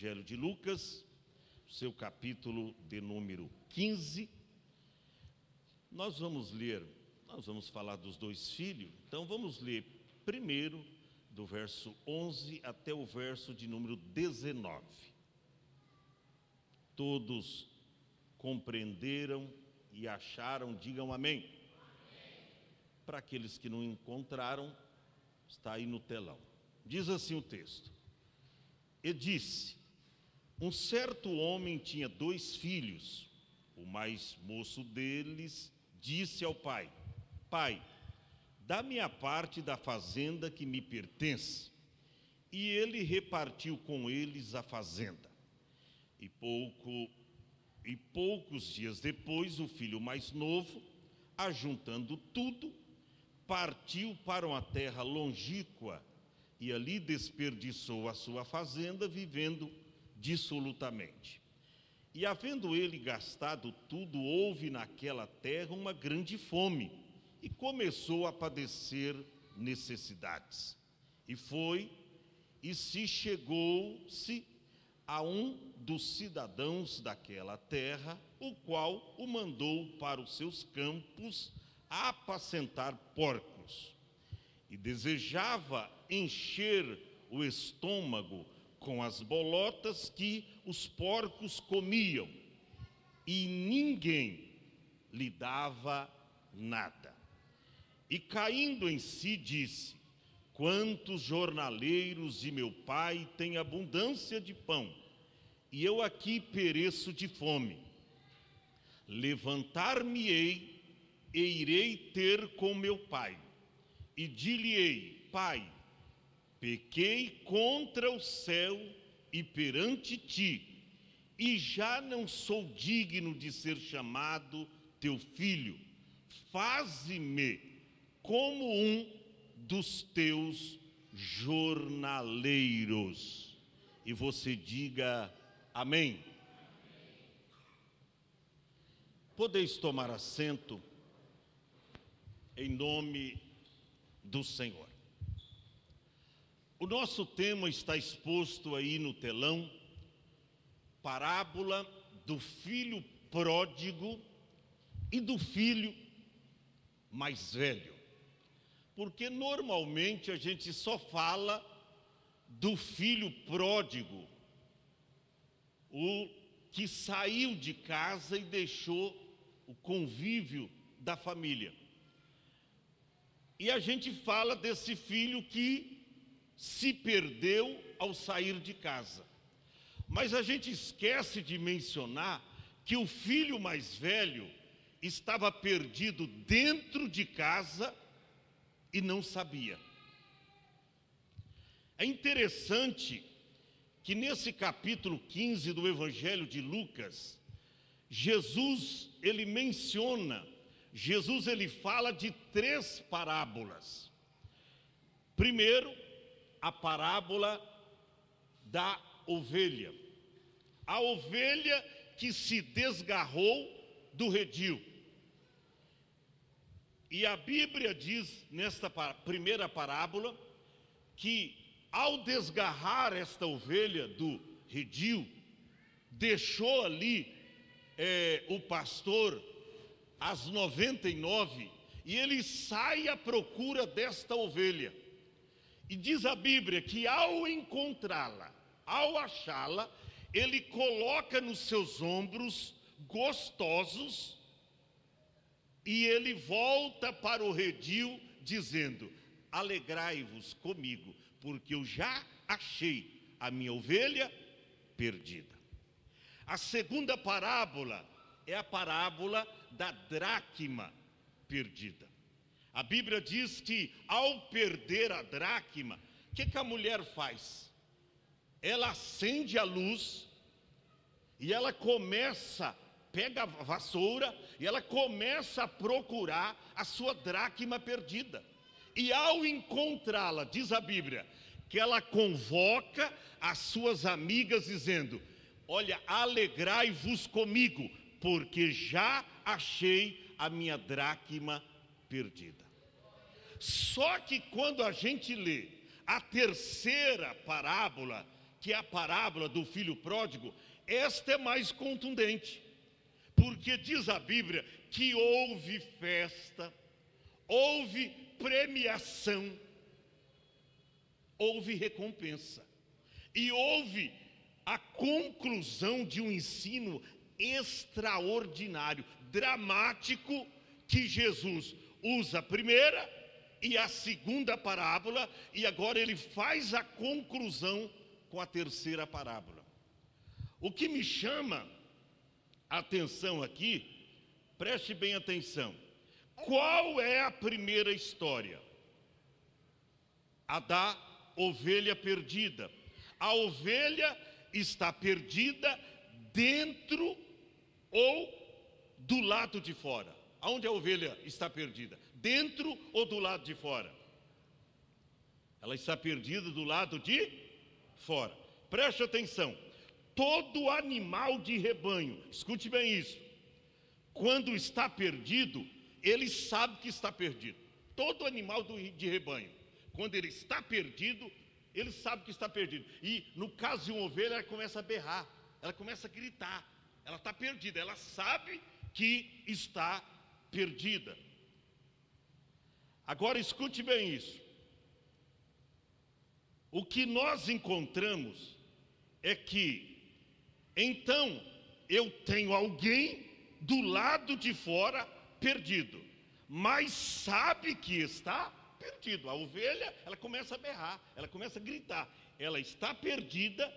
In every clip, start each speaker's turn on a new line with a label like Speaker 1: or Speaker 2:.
Speaker 1: Evangelho de Lucas, seu capítulo de número 15. Nós vamos falar dos dois filhos, então vamos ler primeiro do verso 11 até o verso de número 19. Todos compreenderam e acharam, digam amém. Para aqueles que não encontraram, está aí no telão. Diz assim o texto: E disse: um certo homem tinha 2 filhos. O mais moço deles disse ao pai: Pai, dá-me a parte da fazenda que me pertence. E ele repartiu com eles a fazenda. E poucos dias depois, o filho mais novo, ajuntando tudo, partiu para uma terra longínqua e ali desperdiçou a sua fazenda, vivendo dissolutamente. E havendo ele gastado tudo, houve naquela terra uma grande fome, e começou a padecer necessidades. E chegou-se a um dos cidadãos daquela terra, o qual o mandou para os seus campos a apacentar porcos. E desejava encher o estômago com as bolotas que os porcos comiam, e ninguém lhe dava nada. E caindo em si, disse: quantos jornaleiros de meu pai têm abundância de pão, e eu aqui pereço de fome. Levantar-me-ei e irei ter com meu pai, e dir-lhe-ei: Pai, pequei contra o céu e perante ti, e já não sou digno de ser chamado teu filho. Faze-me como um dos teus jornaleiros. E você diga amém. Podeis tomar assento em nome do Senhor. O nosso tema está exposto aí no telão: parábola do filho pródigo e do filho mais velho. Porque normalmente a gente só fala do filho pródigo, o que saiu de casa e deixou o convívio da família. E a gente fala desse filho que se perdeu ao sair de casa. Mas a gente esquece de mencionar que o filho mais velho estava perdido dentro de casa e não sabia. É interessante que nesse capítulo 15 do Evangelho de Lucas, Jesus fala de 3 parábolas. Primeiro, a parábola da ovelha. A ovelha que se desgarrou do redil. E a Bíblia diz nesta primeira parábola que ao desgarrar esta ovelha do redil, deixou ali o pastor as 99 e ele sai à procura desta ovelha. E diz a Bíblia que ao encontrá-la, ao achá-la, ele coloca nos seus ombros gostosos e ele volta para o redil dizendo: alegrai-vos comigo, porque eu já achei a minha ovelha perdida. A segunda parábola é a parábola da dracma perdida. A Bíblia diz que ao perder a dracma, o que a mulher faz? Ela acende a luz e ela pega a vassoura e ela começa a procurar a sua dracma perdida. E ao encontrá-la, diz a Bíblia, que ela convoca as suas amigas dizendo: olha, alegrai-vos comigo, porque já achei a minha dracma perdida. Só que quando a gente lê a terceira parábola, que é a parábola do filho pródigo, esta é mais contundente, porque diz a Bíblia que houve festa, houve premiação, houve recompensa, e houve a conclusão de um ensino extraordinário, dramático, que Jesus usa a primeira e a segunda parábola, e agora ele faz a conclusão com a terceira parábola. O que me chama a atenção aqui, preste bem atenção, qual é a primeira história? A da ovelha perdida. A ovelha está perdida dentro ou do lado de fora. Aonde a ovelha está perdida? Dentro ou do lado de fora? Ela está perdida do lado de fora. Preste atenção. Todo animal de rebanho, escute bem isso, quando está perdido, ele sabe que está perdido. Todo animal de rebanho, quando ele está perdido, ele sabe que está perdido. E no caso de uma ovelha, ela começa a berrar, ela começa a gritar, ela está perdida, ela sabe que está perdida. Agora escute bem isso. O que nós encontramos é que, então, eu tenho alguém do lado de fora perdido, mas sabe que está perdido. A ovelha, ela começa a berrar, ela começa a gritar, ela está perdida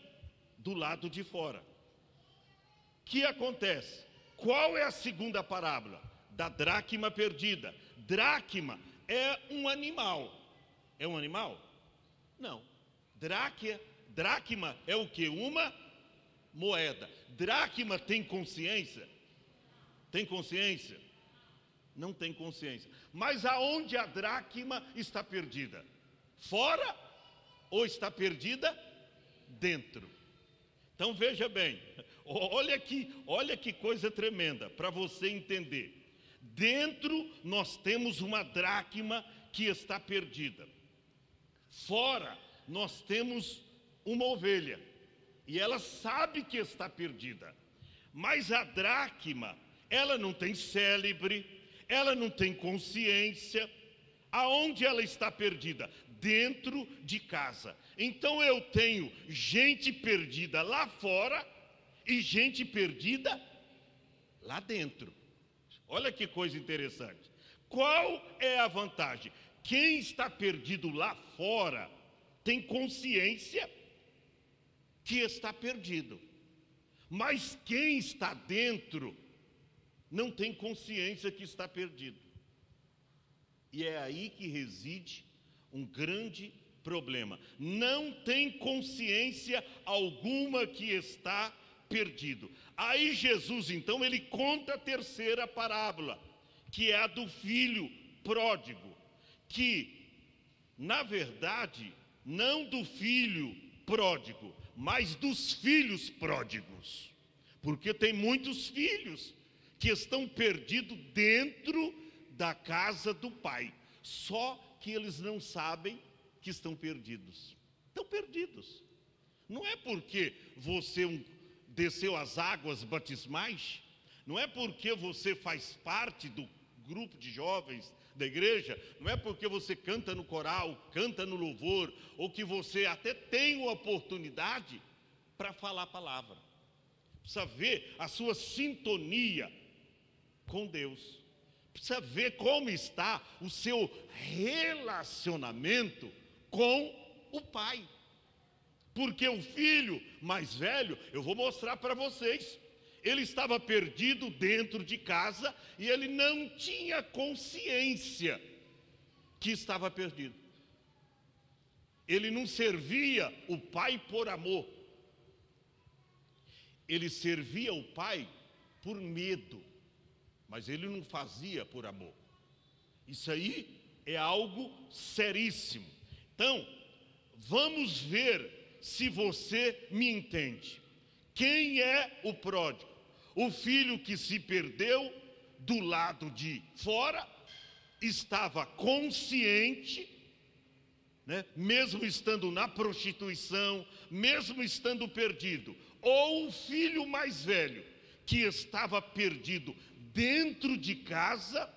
Speaker 1: do lado de fora. O que acontece? Qual é a segunda parábola? Da dracma perdida. Dracma é um animal. É um animal? Não. Dracma é o quê? Uma moeda. Dracma tem consciência? Tem consciência? Não tem consciência. Mas aonde a dracma está perdida? Fora ou está perdida? Dentro. Então veja bem, olha que coisa tremenda para você entender. Dentro nós temos uma dracma que está perdida. Fora nós temos uma ovelha e ela sabe que está perdida. Mas a dracma, ela não tem célebre, ela não tem consciência. Aonde ela está perdida? Dentro de casa. Então eu tenho gente perdida lá fora e gente perdida lá dentro. Olha que coisa interessante. Qual é a vantagem? Quem está perdido lá fora tem consciência que está perdido. Mas quem está dentro não tem consciência que está perdido. E é aí que reside um grande problema. Não tem consciência alguma que está perdido. Aí Jesus, então, ele conta a terceira parábola, que é a do filho pródigo, que, na verdade, não do filho pródigo, mas dos filhos pródigos. Porque tem muitos filhos que estão perdidos dentro da casa do pai, só que eles não sabem que estão perdidos. Estão perdidos. Não é porque você desceu as águas batismais, não é porque você faz parte do grupo de jovens da igreja, não é porque você canta no coral, canta no louvor, ou que você até tem uma oportunidade para falar a palavra. Precisa ver a sua sintonia com Deus. Precisa ver como está o seu relacionamento com o pai. Porque o filho mais velho, eu vou mostrar para vocês, ele estava perdido dentro de casa e ele não tinha consciência que estava perdido. Ele não servia o pai por amor. Ele servia o pai por medo. Mas ele não fazia por amor. Isso aí é algo seríssimo. Então, vamos ver se você me entende. Quem é o pródigo? O filho que se perdeu do lado de fora, estava consciente né? Mesmo estando na prostituição, mesmo estando perdido, ou o filho mais velho, que estava perdido dentro de casa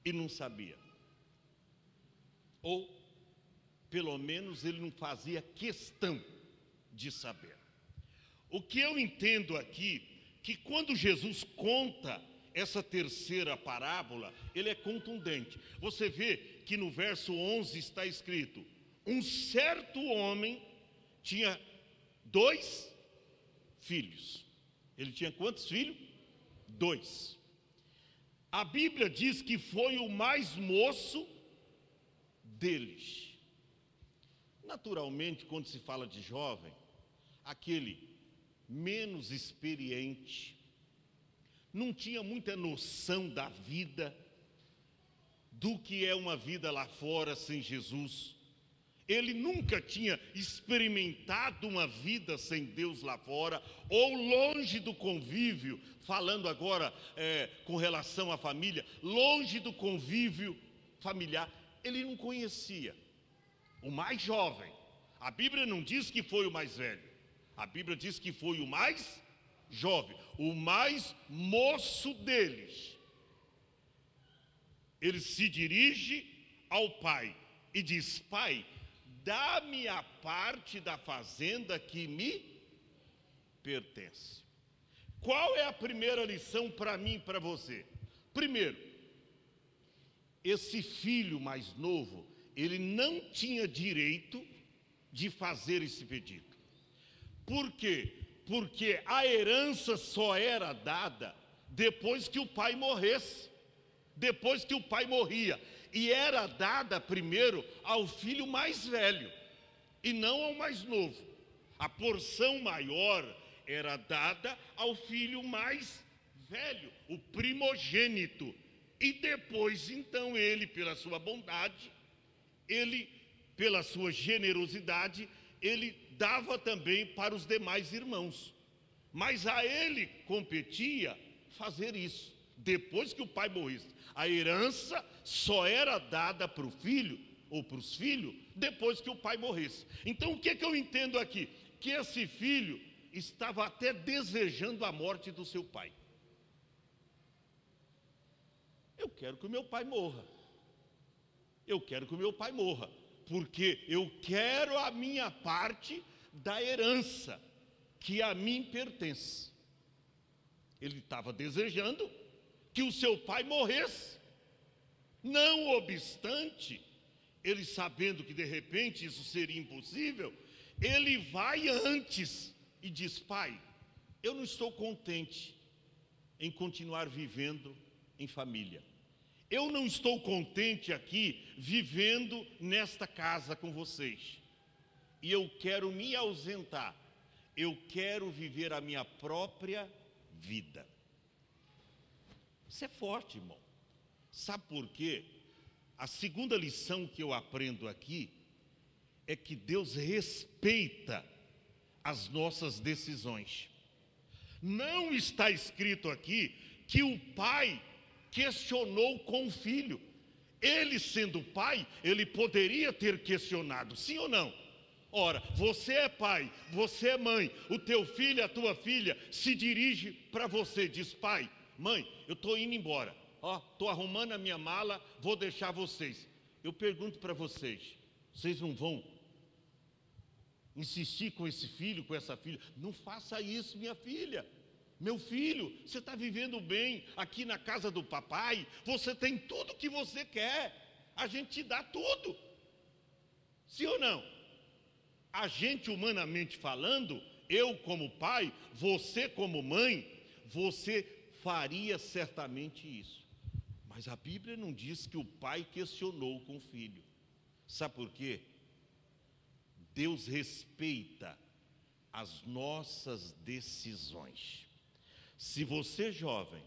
Speaker 1: e não sabia, ou pelo menos ele não fazia questão de saber. O que eu entendo aqui, que quando Jesus conta essa terceira parábola, ele é contundente. Você vê que no verso 11 está escrito: um certo homem tinha 2 filhos. Ele tinha quantos filhos? 2. A Bíblia diz que foi o mais moço deles. Naturalmente, quando se fala de jovem, aquele menos experiente, não tinha muita noção da vida, do que é uma vida lá fora sem Jesus. Ele nunca tinha experimentado uma vida sem Deus lá fora, ou longe do convívio, falando agora com relação à família, longe do convívio familiar, ele não conhecia. O mais jovem, a Bíblia não diz que foi o mais velho, a Bíblia diz que foi o mais jovem, o mais moço deles. Ele se dirige ao pai e diz: pai, dá-me a parte da fazenda que me pertence. Qual é a primeira lição para mim e para você? Primeiro, esse filho mais novo, ele não tinha direito de fazer esse pedido. Por quê? Porque a herança só era dada depois que o pai morresse, depois que o pai morria, e era dada primeiro ao filho mais velho, e não ao mais novo. A porção maior era dada ao filho mais velho, o primogênito, e depois então ele, pela sua bondade, ele, pela sua generosidade, ele dava também para os demais irmãos. Mas a ele competia fazer isso, depois que o pai morresse. A herança só era dada para o filho, ou para os filhos, depois que o pai morresse. Então o que é que eu entendo aqui? Que esse filho estava até desejando a morte do seu pai. Eu quero que o meu pai morra. Eu quero que o meu pai morra, porque eu quero a minha parte da herança que a mim pertence. Ele estava desejando que o seu pai morresse. Não obstante, ele sabendo que de repente isso seria impossível, ele vai antes e diz: pai, eu não estou contente em continuar vivendo em família. Eu não estou contente aqui vivendo nesta casa com vocês. E eu quero me ausentar. Eu quero viver a minha própria vida. Isso é forte, irmão. Sabe por quê? A segunda lição que eu aprendo aqui é que Deus respeita as nossas decisões. Não está escrito aqui que o pai questionou com o filho. Ele, sendo pai, ele poderia ter questionado, sim ou não? Ora, você é pai, você é mãe, o teu filho, a tua filha se dirige para você, diz: pai, mãe, eu estou indo embora, estou arrumando a minha mala, vou deixar vocês. Eu pergunto para vocês, vocês não vão insistir com esse filho, com essa filha? Não faça isso, minha filha. Meu filho, você está vivendo bem aqui na casa do papai, você tem tudo que você quer, a gente te dá tudo, sim ou não? A gente, humanamente falando, eu como pai, você como mãe, você faria certamente isso. Mas a Bíblia não diz que o pai questionou com o filho. Sabe por quê? Deus respeita as nossas decisões. Se você, jovem,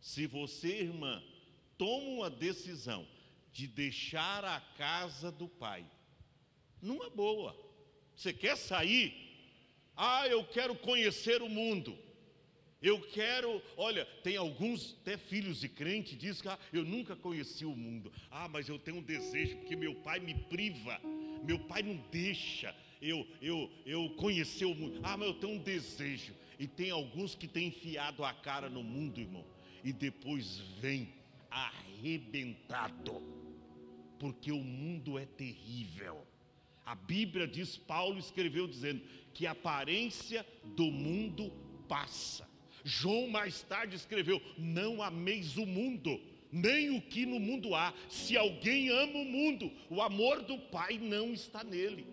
Speaker 1: se você, irmã, toma uma decisão de deixar a casa do pai, numa boa, você quer sair? Eu quero conhecer o mundo. Eu quero, olha, tem alguns, até filhos de crente, diz que eu nunca conheci o mundo. Mas eu tenho um desejo, porque meu pai me priva, meu pai não deixa eu conhecer o mundo. Mas eu tenho um desejo. E tem alguns que têm enfiado a cara no mundo, irmão, e depois vem arrebentado, porque o mundo é terrível. A Bíblia diz, Paulo escreveu dizendo que a aparência do mundo passa. João mais tarde escreveu: não ameis o mundo, nem o que no mundo há. Se alguém ama o mundo, o amor do Pai não está nele.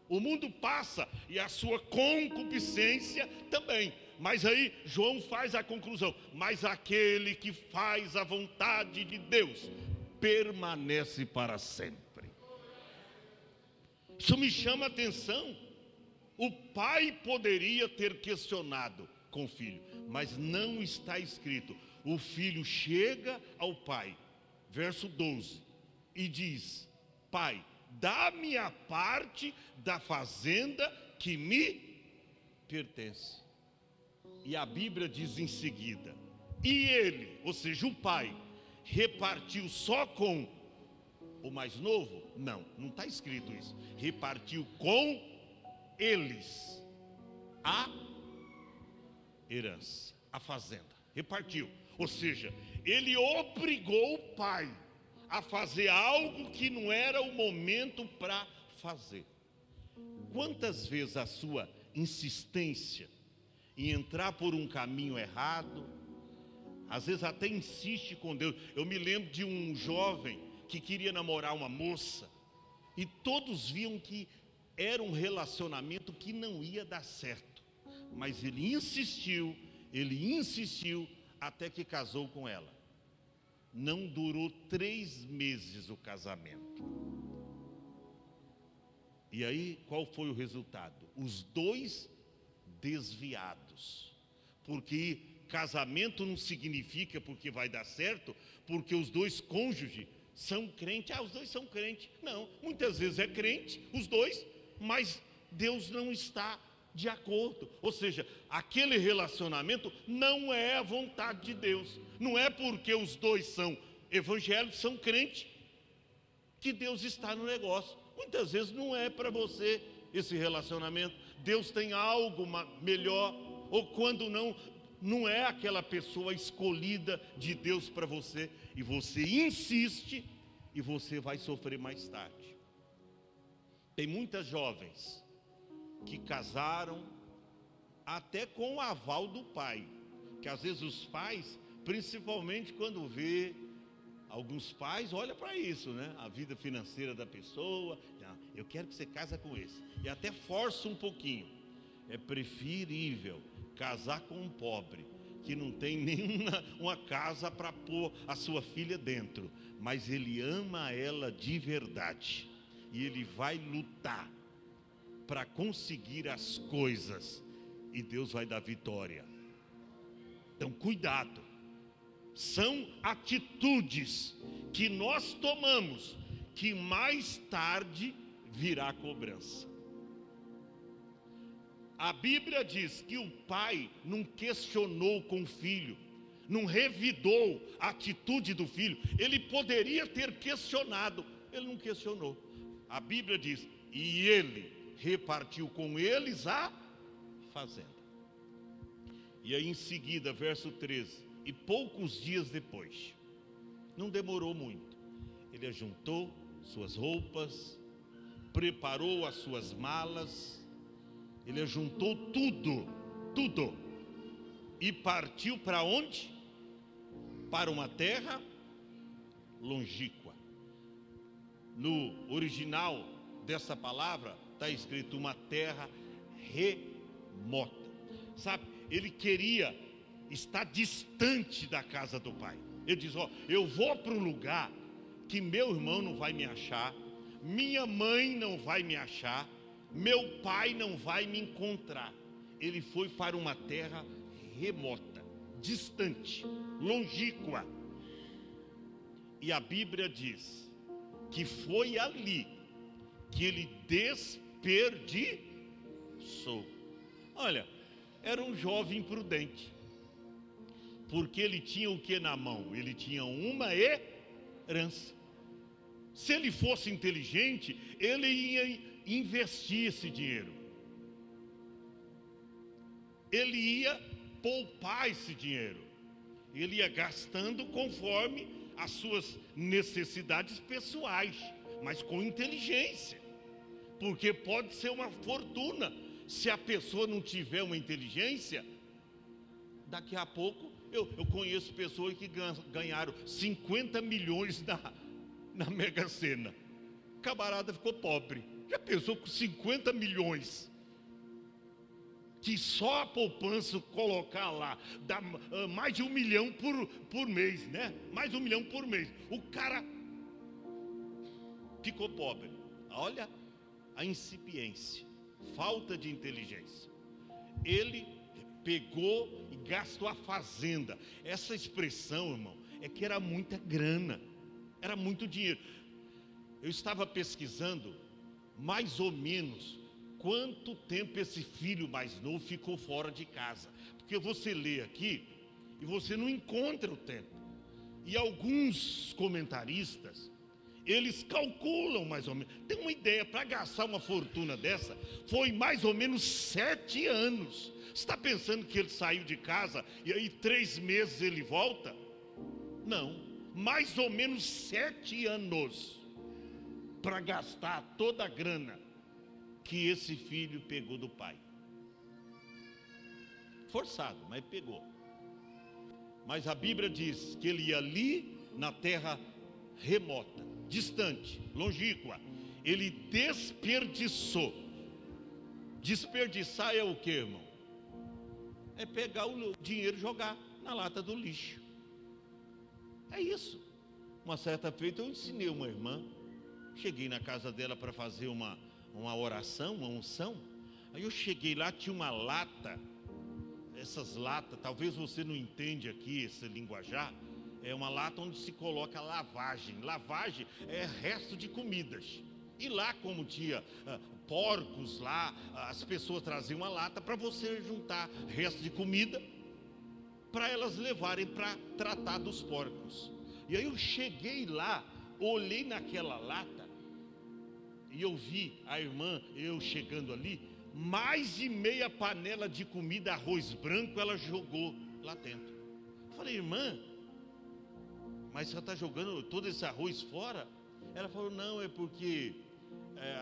Speaker 1: O mundo passa e a sua concupiscência também. Mas aí João faz a conclusão: mas aquele que faz a vontade de Deus permanece para sempre. Isso me chama a atenção. O pai poderia ter questionado com o filho, mas não está escrito. O filho chega ao pai, verso 12, e diz: pai, dá-me a parte da fazenda que me pertence. E a Bíblia diz em seguida: e ele, ou seja, o pai, repartiu só com o mais novo? Não está escrito isso. Repartiu com eles a herança, a fazenda. Repartiu. Ou seja, ele obrigou o pai a fazer algo que não era o momento para fazer. Quantas vezes a sua insistência em entrar por um caminho errado, às vezes até insiste com Deus. Eu me lembro de um jovem que queria namorar uma moça, e todos viam que era um relacionamento que não ia dar certo, mas ele insistiu, até que casou com ela. Não durou 3 meses o casamento. E aí, qual foi o resultado? Os dois desviados. Porque casamento não significa porque vai dar certo, porque os dois cônjuges são crentes. Os dois são crentes. Não, muitas vezes é crente, os dois, mas Deus não está de acordo. Ou seja, aquele relacionamento não é a vontade de Deus. Não é porque os dois são evangélicos, são crentes, que Deus está no negócio. Muitas vezes não é para você esse relacionamento. Deus tem algo melhor, ou quando não é aquela pessoa escolhida de Deus para você, e você insiste, e você vai sofrer mais tarde. Tem muitas jovens que casaram até com o aval do pai, que às vezes os pais, principalmente quando vê, alguns pais olham para isso, né? A vida financeira da pessoa, eu quero que você case com esse, e até força um pouquinho. É preferível casar com um pobre, que não tem nenhuma uma casa para pôr a sua filha dentro, mas ele ama ela de verdade, e ele vai lutar para conseguir as coisas, e Deus vai dar vitória. Então cuidado. São atitudes que nós tomamos, que mais tarde virá cobrança. A Bíblia diz que o pai não questionou com o filho, não revidou a atitude do filho. Ele poderia ter questionado, ele não questionou. A Bíblia diz: e ele repartiu com eles a fazenda. E aí em seguida, verso 13: e poucos dias depois, não demorou muito, ele ajuntou suas roupas, preparou as suas malas, ele ajuntou tudo, e partiu para onde? Para uma terra longínqua. No original dessa palavra está escrito uma terra remota. Sabe, ele queria estar distante da casa do pai. Ele diz: eu vou para um lugar que meu irmão não vai me achar, minha mãe não vai me achar, meu pai não vai me encontrar. Ele foi para uma terra remota, distante, longínqua. E a Bíblia diz que foi ali que ele desperdiçou. Olha, era um jovem imprudente. Porque ele tinha o que na mão? Ele tinha uma herança. Se ele fosse inteligente, ele ia investir esse dinheiro. Ele ia poupar esse dinheiro. Ele ia gastando conforme as suas necessidades pessoais, mas com inteligência. Porque pode ser uma fortuna. Se a pessoa não tiver uma inteligência, daqui a pouco, eu conheço pessoas que ganharam 50 milhões na Mega Sena. O camarada ficou pobre. Já pensou com 50 milhões? Que só a poupança colocar lá, dá mais de 1 milhão por mês, né? Mais de 1 milhão por mês. O cara ficou pobre. Olha a incipiência, falta de inteligência. Ele pegou e gastou a fazenda. Essa expressão, irmão, é que era muita grana, era muito dinheiro. Eu estava pesquisando mais ou menos quanto tempo esse filho mais novo ficou fora de casa. Porque você lê aqui e você não encontra o tempo. E alguns comentaristas, eles calculam mais ou menos. Tem uma ideia, para gastar uma fortuna dessa, foi mais ou menos 7 anos. Você está pensando que ele saiu de casa e aí 3 meses ele volta? Não, mais ou menos 7 anos para gastar toda a grana que esse filho pegou do pai. Forçado, mas pegou. Mas a Bíblia diz que ele ia ali na terra remota, distante, longínqua. Ele desperdiçou. Desperdiçar é o que, irmão? É pegar o dinheiro e jogar na lata do lixo. É isso. Uma certa feita eu ensinei uma irmã. Cheguei na casa dela para fazer uma oração, uma unção. Aí eu cheguei lá, tinha uma lata. Essas latas, talvez você não entende aqui esse linguajar. É uma lata onde se coloca lavagem. Lavagem é resto de comidas. E lá, como tinha porcos lá, as pessoas traziam uma lata para você juntar resto de comida, para elas levarem para tratar dos porcos. E aí eu cheguei lá, olhei naquela lata, e eu vi a irmã, eu chegando ali, mais de meia panela de comida, arroz branco, ela jogou lá dentro. Eu falei, irmã, mas você está jogando todo esse arroz fora? Ela falou, não, é porque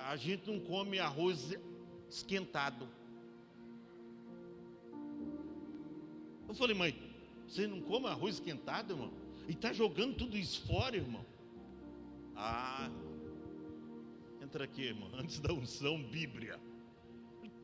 Speaker 1: a gente não come arroz esquentado. Eu falei, mãe, você não come arroz esquentado, irmão? E está jogando tudo isso fora, irmão? Ah, entra aqui, irmão, antes da unção, Bíblia.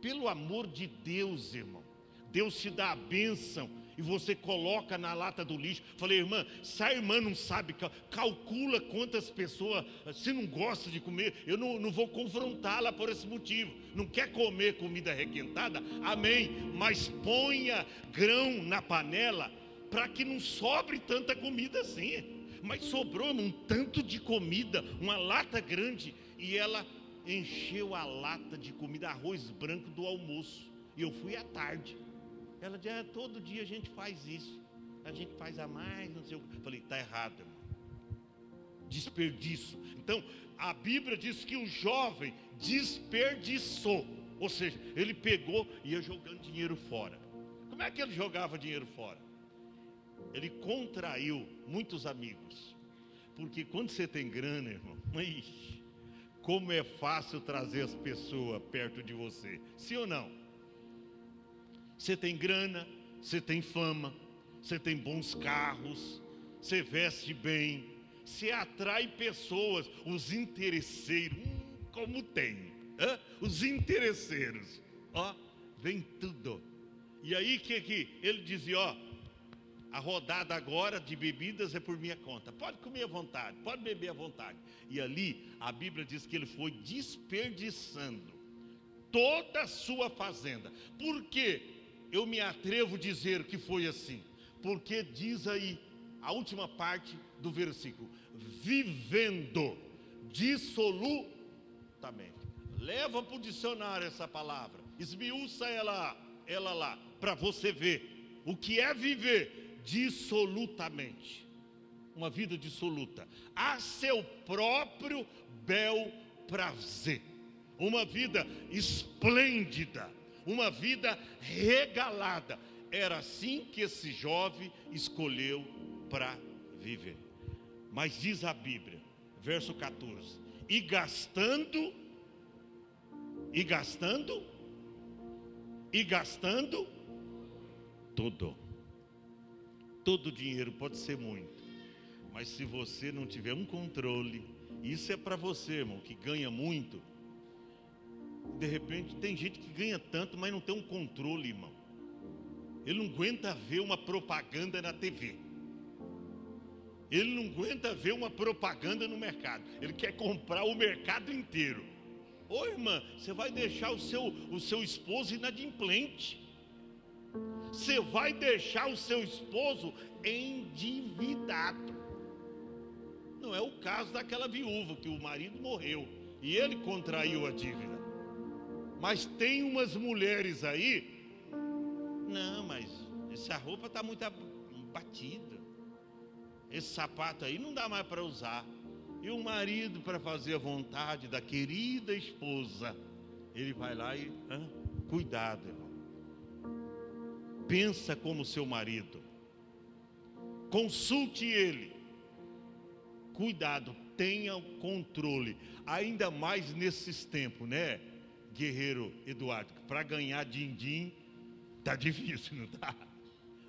Speaker 1: Pelo amor de Deus, irmão, Deus te dá a bênção e você coloca na lata do lixo. Falei, irmã, se a irmã não sabe, calcula quantas pessoas, se não gosta de comer, eu não vou confrontá-la por esse motivo. Não quer comer comida requentada? Amém, mas ponha grão na panela, para que não sobre tanta comida assim. Mas sobrou um tanto de comida, uma lata grande, e ela encheu a lata de comida, arroz branco do almoço. E eu fui à tarde. Ela disse, todo dia a gente faz isso, a gente faz a mais, não sei o que. Falei, está errado, irmão. Desperdício. Então, a Bíblia diz que o jovem desperdiçou. Ou seja, ele pegou e ia jogando dinheiro fora. Como é que ele jogava dinheiro fora? Ele contraiu muitos amigos. Porque quando você tem grana, irmão, como é fácil trazer as pessoas perto de você. Sim ou não? Você tem grana, você tem fama, você tem bons carros, você veste bem, você atrai pessoas, os interesseiros, como tem, os interesseiros, vem tudo. E aí que ele dizia, a rodada agora de bebidas é por minha conta, pode comer à vontade, pode beber à vontade. E ali a Bíblia diz que ele foi desperdiçando toda a sua fazenda. Por quê? Eu me atrevo a dizer que foi assim, porque diz aí a última parte do versículo, vivendo dissolutamente. Leva para o dicionário essa palavra, esmiuça ela ela lá, para você ver o que é viver dissolutamente. Uma vida dissoluta, a seu próprio bel prazer. Uma vida esplêndida, uma vida regalada. Era assim que esse jovem escolheu para viver. Mas diz a Bíblia, verso 14: e gastando tudo. Todo dinheiro pode ser muito, mas se você não tiver um controle, isso é para você, irmão, que ganha muito. De repente tem gente que ganha tanto, mas não tem um controle, irmão. Ele não aguenta ver uma propaganda na TV. Ele não aguenta ver uma propaganda no mercado. Ele quer comprar o mercado inteiro. Ô irmã, você vai deixar o seu esposo inadimplente. Você vai deixar o seu esposo endividado. Não é o caso daquela viúva que o marido morreu e ele contraiu a dívida. Mas tem umas mulheres aí, não, mas essa roupa está muito batida. Esse sapato aí não dá mais para usar. E o marido, para fazer a vontade da querida esposa, ele vai lá e... Cuidado, irmão. Pensa como seu marido. Consulte ele. Cuidado, tenha o controle. Ainda mais nesses tempos, né, guerreiro Eduardo? Para ganhar din-din, tá difícil, não tá?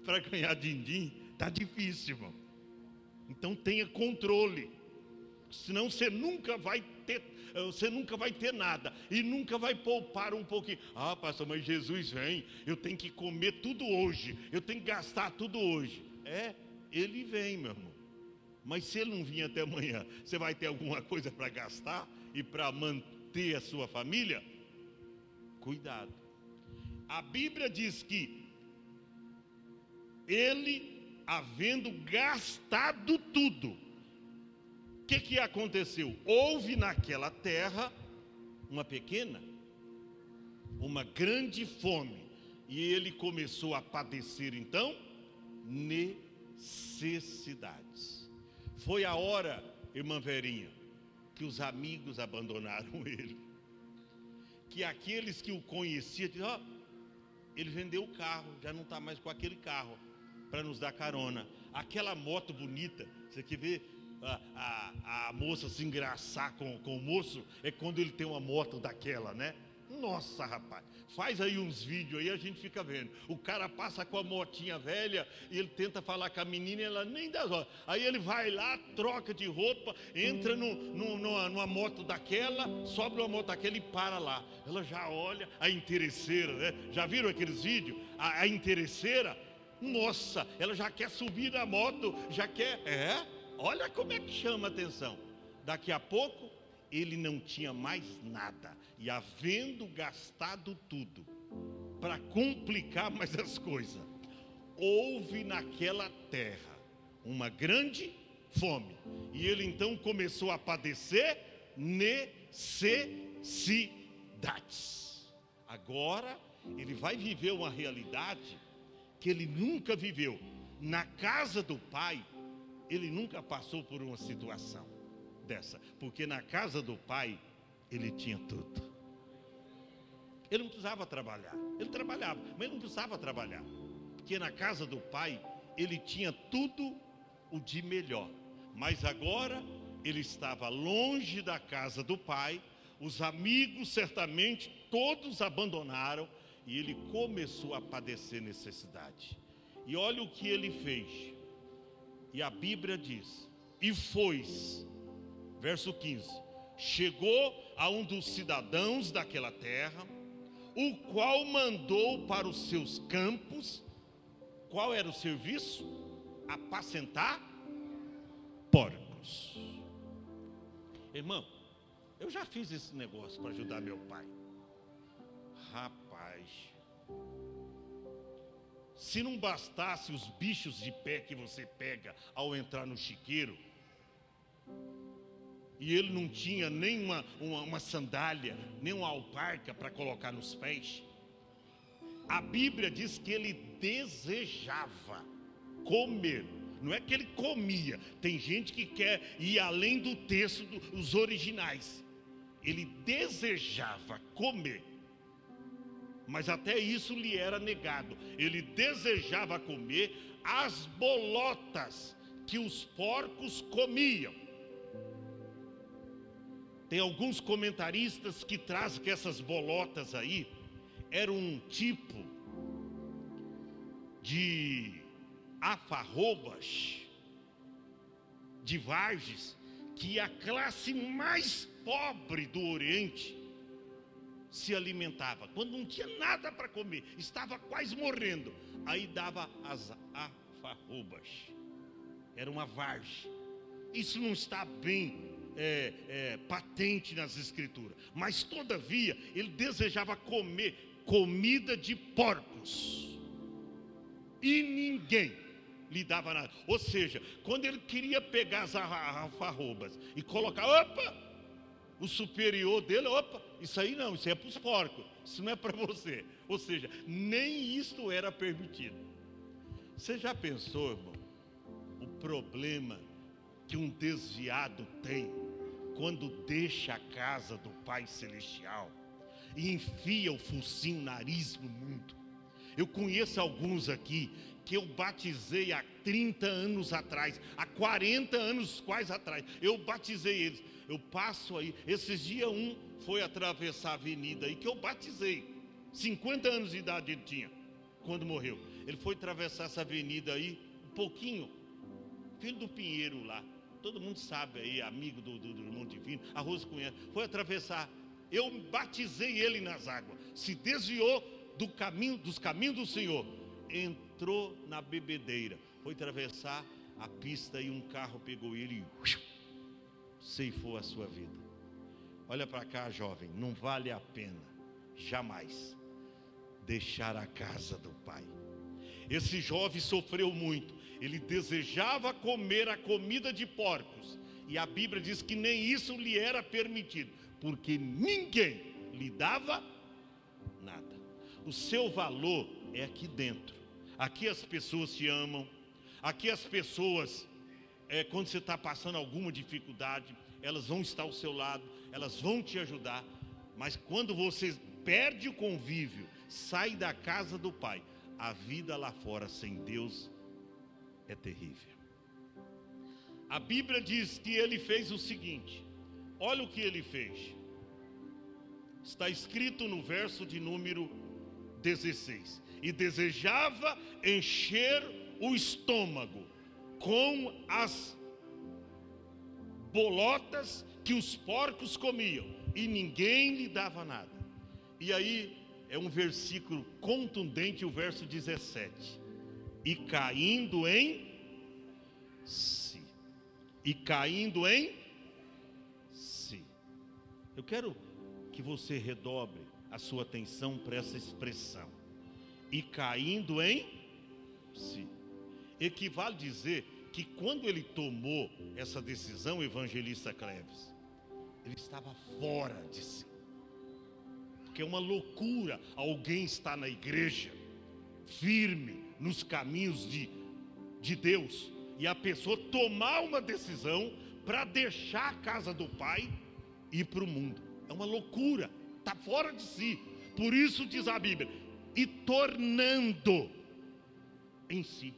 Speaker 1: Para ganhar din-din, tá difícil, irmão. Então tenha controle. Senão você nunca vai ter nada. E nunca vai poupar um pouquinho. Ah, pastor, mas Jesus vem. Eu tenho que comer tudo hoje. Eu tenho que gastar tudo hoje. Ele vem, meu irmão. Mas se ele não vir até amanhã, você vai ter alguma coisa para gastar e para manter a sua família? Cuidado. A Bíblia diz que ele, havendo gastado tudo, o que aconteceu? Houve naquela terra uma grande fome. E ele começou a padecer então necessidades. Foi a hora, irmã Verinha, que os amigos abandonaram ele. Que aqueles que o conheciam, diziam, ele vendeu o carro, já não está mais com aquele carro para nos dar carona. Aquela moto bonita, você quer ver a moça se engraçar com o moço? É quando ele tem uma moto daquela, né? Nossa, rapaz, faz aí uns vídeos aí, a gente fica vendo. O cara passa com a motinha velha e ele tenta falar com a menina e ela nem dá zóio. Aí ele vai lá, troca de roupa, entra numa moto daquela, sobe uma moto daquela e para lá. Ela já olha, a interesseira, né? Já viram aqueles vídeos? A interesseira, nossa, ela já quer subir na moto, já quer... Olha como é que chama a atenção. Daqui a pouco ele não tinha mais nada, e havendo gastado tudo, para complicar mais as coisas, houve naquela terra uma grande fome, e ele então começou a padecer necessidades. Agora ele vai viver uma realidade que ele nunca viveu. Na casa do pai, ele nunca passou por uma situação dessa, porque na casa do pai ele tinha tudo. Ele não precisava trabalhar. Ele trabalhava, mas ele não precisava trabalhar, porque na casa do pai ele tinha tudo o de melhor. Mas agora ele estava longe da casa do pai. Os amigos certamente todos abandonaram, e ele começou a padecer necessidade. E olha o que ele fez. E a Bíblia diz: e foi-se, verso 15, chegou a um dos cidadãos daquela terra, o qual mandou para os seus campos. Qual era o serviço? Apacentar porcos. Irmão, eu já fiz esse negócio para ajudar meu pai. Rapaz, se não bastasse os bichos de pé que você pega ao entrar no chiqueiro, e ele não tinha nem uma sandália, nem uma alparca para colocar nos pés, A Bíblia diz que ele desejava comer. Não é que ele comia. Tem gente que quer ir além do texto dos originais. Ele desejava comer, mas até isso lhe era negado. Ele desejava comer as bolotas que os porcos comiam. Tem alguns comentaristas que trazem que essas bolotas aí eram um tipo de alfarrobas, de vargens, que a classe mais pobre do Oriente se alimentava. Quando não tinha nada para comer, estava quase morrendo, aí dava as alfarrobas. Era uma vargem. Isso não está bem patente nas escrituras, mas todavia ele desejava comer comida de porcos, e ninguém lhe dava nada. Ou seja, quando ele queria pegar as alfarrobas e colocar, o superior dele, isso aí não, isso é para os porcos, isso não é para você. Ou seja, nem isto era permitido. Você já pensou, irmão, o problema que um desviado tem quando deixa a casa do Pai Celestial e enfia o focinho, o nariz no mundo? Eu conheço alguns aqui que eu batizei há 30 anos atrás, há 40 anos quase atrás, eu batizei eles. Eu passo aí, esses dias um foi atravessar a avenida aí, que eu batizei, 50 anos de idade ele tinha, quando morreu. Ele foi atravessar essa avenida aí, um pouquinho, filho do Pinheiro lá, todo mundo sabe aí, amigo do irmão divino, a Rosa conhece, foi atravessar, eu batizei ele nas águas, se desviou dos caminhos do Senhor, entrou na bebedeira, foi atravessar a pista e um carro pegou ele e ceifou a sua vida. Olha para cá, jovem, não vale a pena jamais deixar a casa do Pai. Esse jovem sofreu muito, ele desejava comer a comida de porcos, e a Bíblia diz que nem isso lhe era permitido, porque ninguém lhe dava nada. O seu valor é aqui dentro. Aqui as pessoas te amam. Aqui as pessoas, quando você está passando alguma dificuldade, elas vão estar ao seu lado, elas vão te ajudar. Mas quando você perde o convívio, sai da casa do Pai, a vida lá fora sem Deus é terrível. A Bíblia diz que ele fez o seguinte, olha o que ele fez. Está escrito no verso de número 16: e desejava encher o estômago com as bolotas que os porcos comiam, e ninguém lhe dava nada. E aí é um versículo contundente, o verso 17: e caindo em si. E caindo em si. Eu quero que você redobre a sua atenção para essa expressão. E caindo em si. Equivale dizer que quando ele tomou essa decisão, o evangelista Cleves, ele estava fora de si. Porque é uma loucura alguém estar na igreja, firme nos caminhos de Deus, e a pessoa tomar uma decisão para deixar a casa do Pai e ir para o mundo. É uma loucura, está fora de si. Por isso diz a Bíblia, e tornando em si.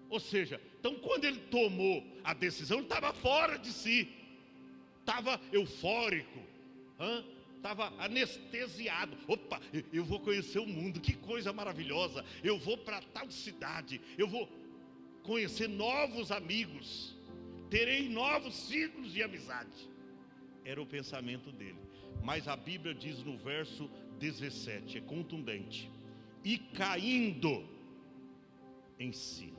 Speaker 1: Ou seja, então quando ele tomou a decisão, ele estava fora de si, estava eufórico, estava anestesiado. Opa, eu vou conhecer o mundo, que coisa maravilhosa, eu vou para tal cidade, eu vou conhecer novos amigos, terei novos círculos de amizade. Era o pensamento dele. Mas a Bíblia diz no verso 17, é contundente: e caindo em si,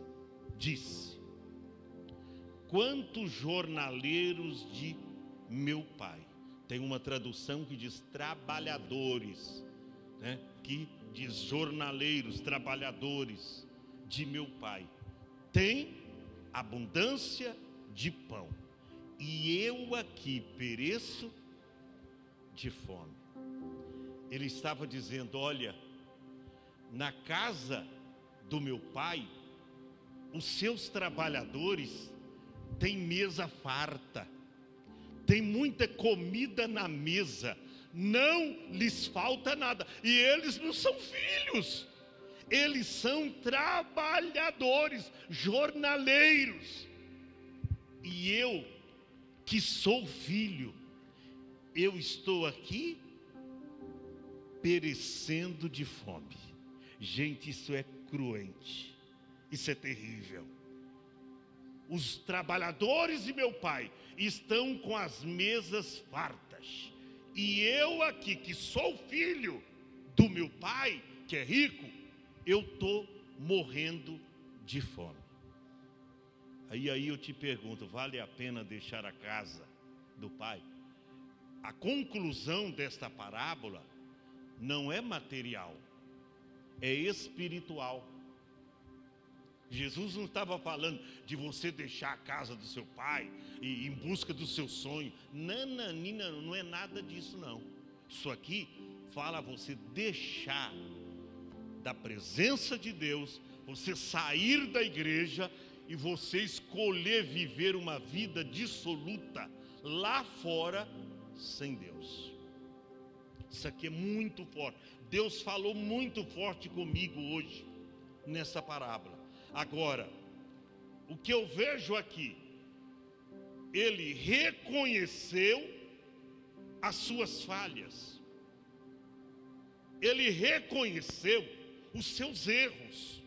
Speaker 1: disse: quantos jornaleiros de meu pai. Tem uma tradução que diz trabalhadores, né? Que diz jornaleiros, trabalhadores de meu pai, tem abundância de pão, e eu aqui pereço de fome. Ele estava dizendo: olha, na casa do meu pai, os seus trabalhadores têm mesa farta, tem muita comida na mesa, não lhes falta nada. E eles não são filhos, eles são trabalhadores, jornaleiros. E eu, que sou filho, eu estou aqui perecendo de fome. Gente, isso é cruente, isso é terrível. Os trabalhadores de meu pai estão com as mesas fartas, e eu aqui, que sou filho do meu pai, que é rico, eu estou morrendo de fome. Aí eu te pergunto, vale a pena deixar a casa do pai? A conclusão desta parábola não é material, é espiritual. Jesus não estava falando de você deixar a casa do seu pai e em busca do seu sonho. Nananina, não é nada disso não. Isso aqui fala você deixar da presença de Deus, você sair da igreja e você escolher viver uma vida dissoluta lá fora sem Deus. Isso aqui é muito forte. Deus falou muito forte comigo hoje nessa parábola. Agora, o que eu vejo aqui, ele reconheceu as suas falhas, ele reconheceu os seus erros.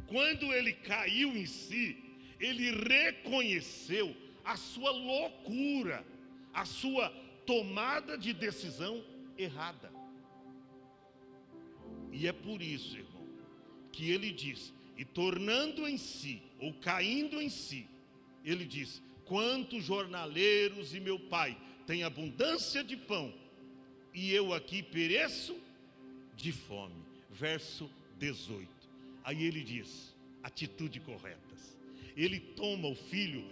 Speaker 1: Quando ele caiu em si, ele reconheceu a sua loucura, a sua tomada de decisão errada. E é por isso, irmão, que ele diz, e tornando em si, ou caindo em si, ele diz, quantos jornaleiros e meu pai têm abundância de pão, e eu aqui pereço de fome. Verso 18. Aí ele diz, atitude corretas. Ele toma o filho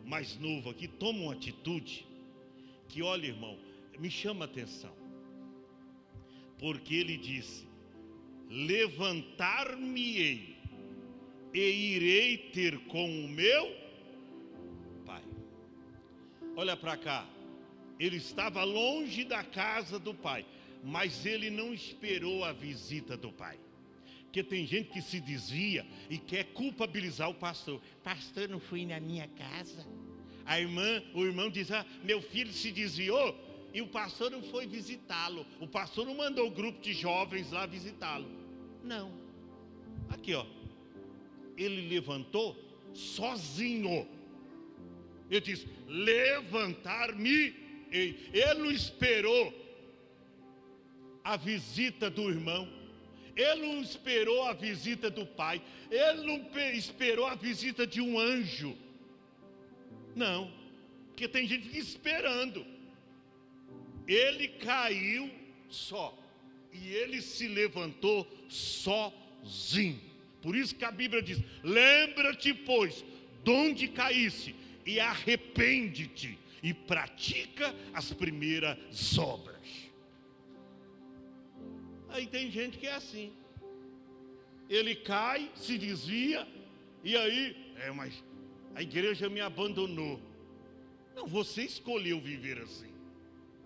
Speaker 1: mais novo aqui, toma uma atitude, que olha, irmão, me chama a atenção. Porque ele disse, levantar-me-ei e irei ter com o meu pai. Olha para cá, ele estava longe da casa do pai, mas ele não esperou a visita do pai. Porque tem gente que se desvia e quer culpabilizar o pastor. Pastor, não fui na minha casa. O irmão diz, meu filho se desviou e o pastor não foi visitá-lo. O pastor não mandou o grupo de jovens lá visitá-lo. Não. Aqui, ó. Ele levantou sozinho. Ele diz, levantar-me. Ele não esperou a visita do irmão. Ele não esperou a visita do pai. Ele não esperou a visita de um anjo. Não. Porque tem gente que fica esperando. Ele caiu só. E ele se levantou sozinho. Por isso que a Bíblia diz, lembra-te, pois, de onde caísse, e arrepende-te, e pratica as primeiras obras. Aí tem gente que é assim. Ele cai, se desvia, e aí, mas a igreja me abandonou. Não, você escolheu viver assim.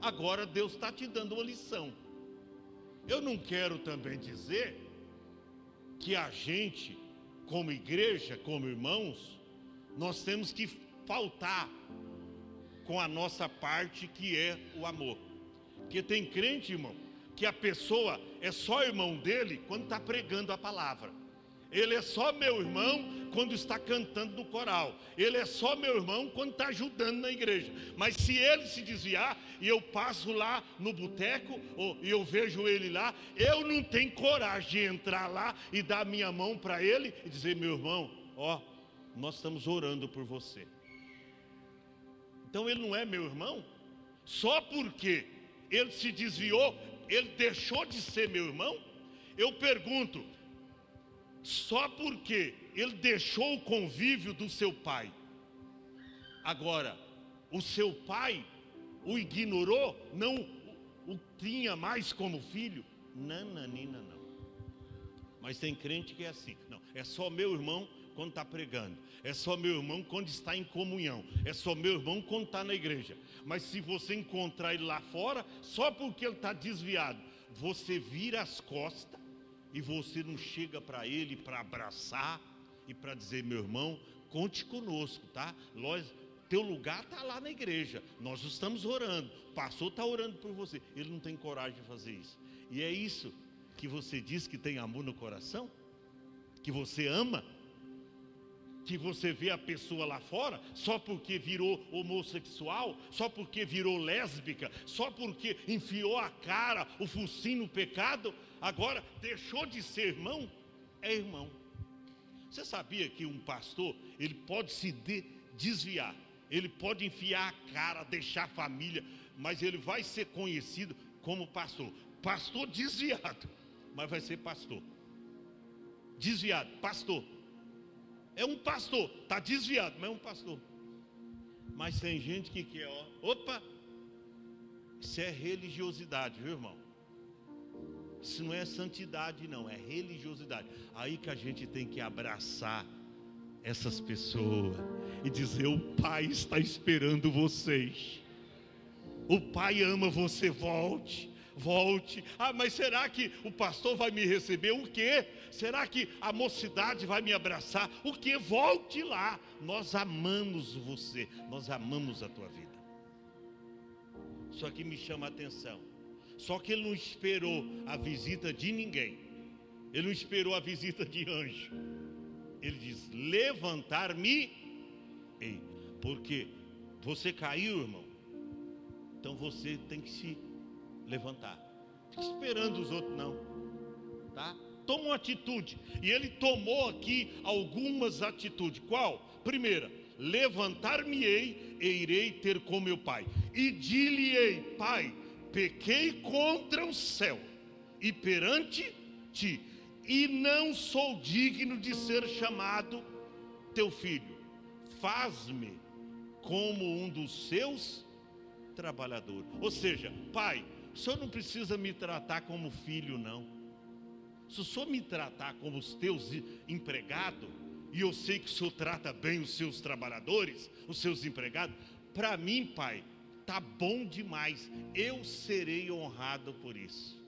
Speaker 1: Agora Deus está te dando uma lição. Eu não quero também dizer que a gente, como igreja, como irmãos, nós temos que faltar com a nossa parte, que é o amor. Porque tem crente, irmão, que a pessoa é só irmão dele quando está pregando a palavra. Ele é só meu irmão quando está cantando no coral. Ele é só meu irmão quando está ajudando na igreja. Mas se ele se desviar e eu passo lá no boteco e eu vejo ele lá, eu não tenho coragem de entrar lá e dar a minha mão para ele e dizer, meu irmão, nós estamos orando por você. Então ele não é meu irmão? Só porque ele se desviou, ele deixou de ser meu irmão? Eu pergunto, só porque ele deixou o convívio do seu pai, agora o seu pai o ignorou, não o tinha mais como filho? Nananina, não. Mas tem crente que é assim, não, é só meu irmão quando está pregando, é só meu irmão quando está em comunhão, é só meu irmão quando está na igreja. Mas se você encontrar ele lá fora, só porque ele está desviado, você vira as costas e você não chega para ele para abraçar e para dizer: meu irmão, conte conosco, tá? Teu lugar está lá na igreja, nós estamos orando, o pastor está orando por você. Ele não tem coragem de fazer isso. E é isso que você diz que tem amor no coração? Que você ama? Que você vê a pessoa lá fora só porque virou homossexual, só porque virou lésbica, só porque enfiou a cara, o focinho no pecado, agora deixou de ser irmão? É irmão. Você sabia que um pastor, ele pode se desviar, ele pode enfiar a cara, deixar a família, mas ele vai ser conhecido como pastor. Pastor desviado, mas vai ser pastor. Desviado, pastor. É um pastor, está desviado, mas é um pastor. Mas tem gente que quer, opa, isso é religiosidade, viu, irmão? Isso não é santidade, não, é religiosidade. Aí que a gente tem que abraçar essas pessoas e dizer: o Pai está esperando vocês. O Pai ama você, volte. Mas será que o pastor vai me receber? O quê? Será que a mocidade vai me abraçar? O quê? Volte lá. Nós amamos você, nós amamos a tua vida. Só que me chama a atenção, só que ele não esperou a visita de ninguém, ele não esperou a visita de anjo. Ele diz: levantar-me-ei. Porque você caiu, irmão, então você tem que se levantar. Fica esperando os outros não, tá? Toma uma atitude. E ele tomou aqui algumas atitudes. Qual? Primeira: levantar-me-ei e irei ter com meu pai, e dir-lhe-ei: Pai, pequei contra o céu e perante ti, e não sou digno de ser chamado teu filho. Faz-me como um dos seus trabalhadores. Ou seja, pai, o senhor não precisa me tratar como filho, não. Se o senhor me tratar como os teus empregados, e eu sei que o senhor trata bem os seus trabalhadores, os seus empregados, para mim, pai, tá bom demais. Eu serei honrado por isso.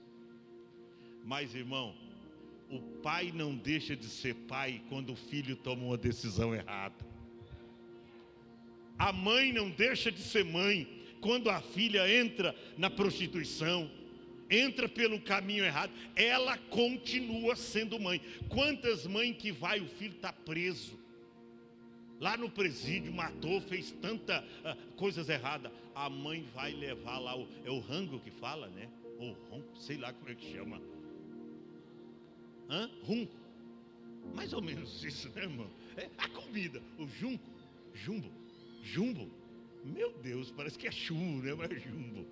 Speaker 1: Mas, irmão, o pai não deixa de ser pai quando o filho toma uma decisão errada. A mãe não deixa de ser mãe quando a filha entra na prostituição, entra pelo caminho errado. Ela continua sendo mãe. Quantas mães que vai, o filho está preso lá no presídio, matou, fez tanta coisas erradas, a mãe vai levar lá é o rango que fala, né? Ou ronco, sei lá como é que chama. Rum, mais ou menos isso, né, irmão? É a comida, o jumbo. Meu Deus, parece que é chumbo, né? Mas é jumbo.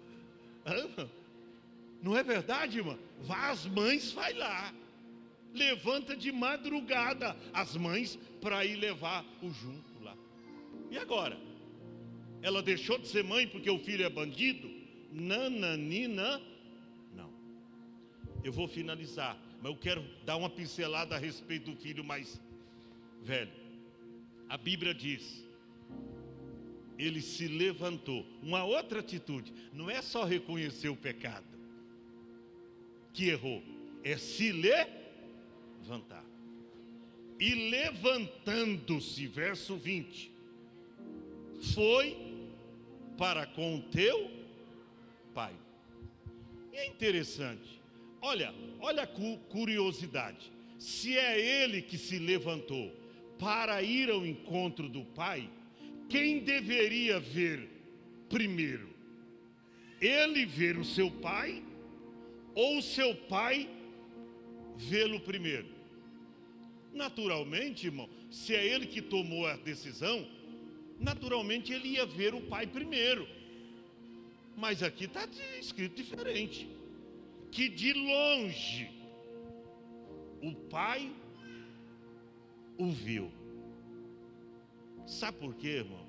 Speaker 1: Não é verdade, irmão? As mães vai lá, levanta de madrugada as mães para ir levar o jumbo lá. E agora? Ela deixou de ser mãe porque o filho é bandido? Nananina. Não. Eu vou finalizar, mas eu quero dar uma pincelada a respeito do filho mais velho. A Bíblia diz: ele se levantou. Uma outra atitude, não é só reconhecer o pecado que errou, é se levantar. E levantando-se, verso 20, foi para com o teu pai. E é interessante, olha a curiosidade. Se é ele que se levantou para ir ao encontro do pai, quem deveria ver primeiro? Ele ver o seu pai, ou o seu pai vê-lo primeiro? Naturalmente, irmão, se é ele que tomou a decisão, naturalmente ele ia ver o pai primeiro. Mas aqui está escrito diferente, que de longe o pai o viu. Sabe por quê, irmão?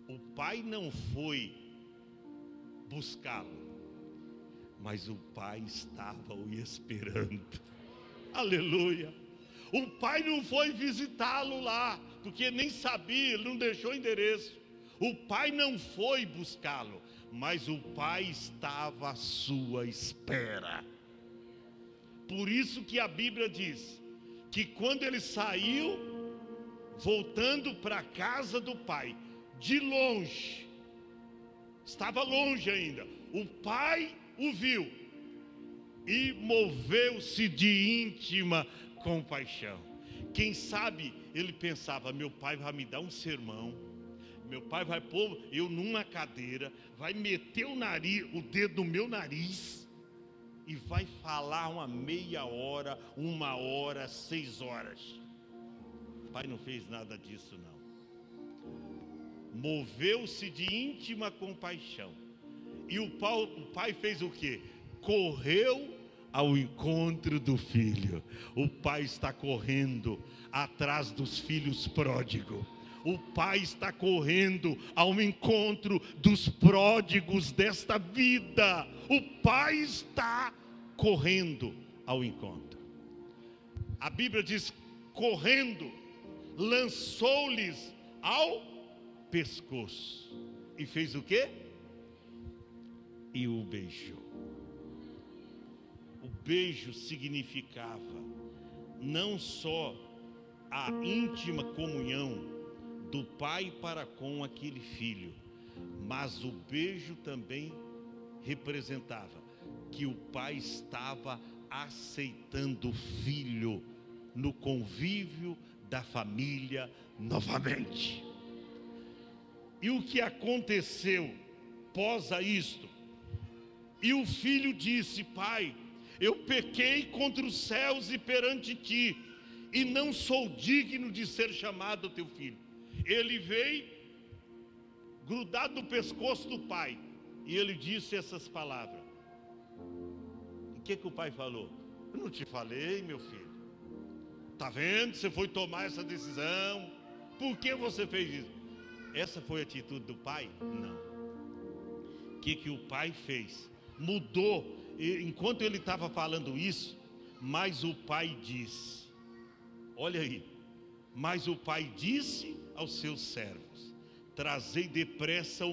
Speaker 1: O pai não foi buscá-lo, mas o pai estava o esperando. Aleluia. O pai não foi visitá-lo lá, porque nem sabia, ele não deixou endereço. O pai não foi buscá-lo, mas o pai estava à sua espera. Por isso que a Bíblia diz que quando ele saiu, voltando para a casa do pai, de longe, estava longe ainda, o pai o viu e moveu-se de íntima compaixão. Quem sabe ele pensava: meu pai vai me dar um sermão, meu pai vai pôr eu numa cadeira, vai meter o dedo no meu nariz e vai falar uma meia hora, 1 hora, 6 horas. O pai não fez nada disso não. Moveu-se de íntima compaixão. E o pai fez o quê? Correu ao encontro do filho. O pai está correndo atrás dos filhos pródigos. O pai está correndo ao encontro dos pródigos desta vida. O pai está correndo ao encontro. A Bíblia diz: correndo, lançou-lhes ao pescoço. E fez o quê? E o beijou. O beijo significava não só a íntima comunhão do pai para com aquele filho, mas o beijo também representava que o pai estava aceitando o filho no convívio da família novamente. E o que aconteceu pós isto? E o filho disse: pai, eu pequei contra os céus e perante ti, e não sou digno de ser chamado teu filho. Ele veio grudado no pescoço do pai, e ele disse essas palavras. O que o pai falou? Eu não te falei, meu filho? Está vendo? Você foi tomar essa decisão. Por que você fez isso? Essa foi a atitude do pai? Não. O que o pai fez? Mudou. Enquanto ele estava falando isso, mas o pai disse, olha aí, mas o pai disse aos seus servos: trazei depressa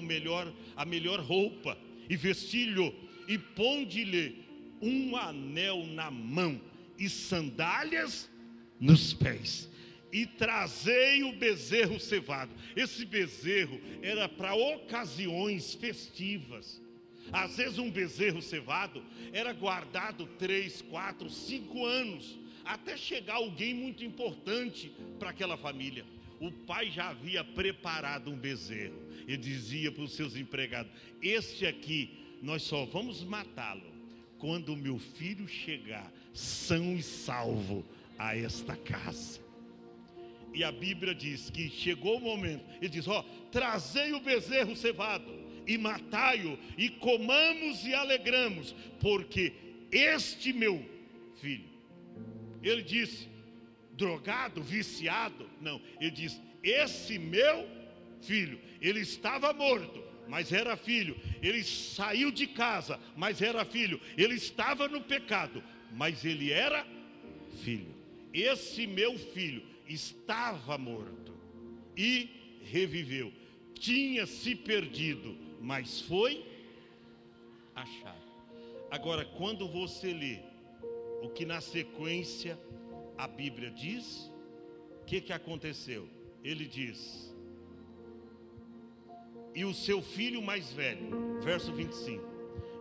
Speaker 1: a melhor roupa, e vestilho, e ponde-lhe um anel na mão, e sandálias nos pés, e trazei o bezerro cevado. Esse bezerro era para ocasiões festivas. Às vezes um bezerro cevado era guardado 3, 4, 5 anos, até chegar alguém muito importante para aquela família. O pai já havia preparado um bezerro. Ele dizia para os seus empregados: este aqui nós só vamos matá-lo quando o meu filho chegar são e salvo a esta casa. E a Bíblia diz que chegou o momento, ele diz: trazei o bezerro cevado e matai-o, e comamos e alegramos, porque este meu filho, ele disse drogado, viciado? Não, ele diz: esse meu filho, ele estava morto, mas era filho. Ele saiu de casa, mas era filho. Ele estava no pecado, mas ele era filho. Esse meu filho estava morto e reviveu. Tinha se perdido, mas foi achado. Agora, quando você lê o que na sequência a Bíblia diz, o que aconteceu? Ele diz: e o seu filho mais velho, verso 25,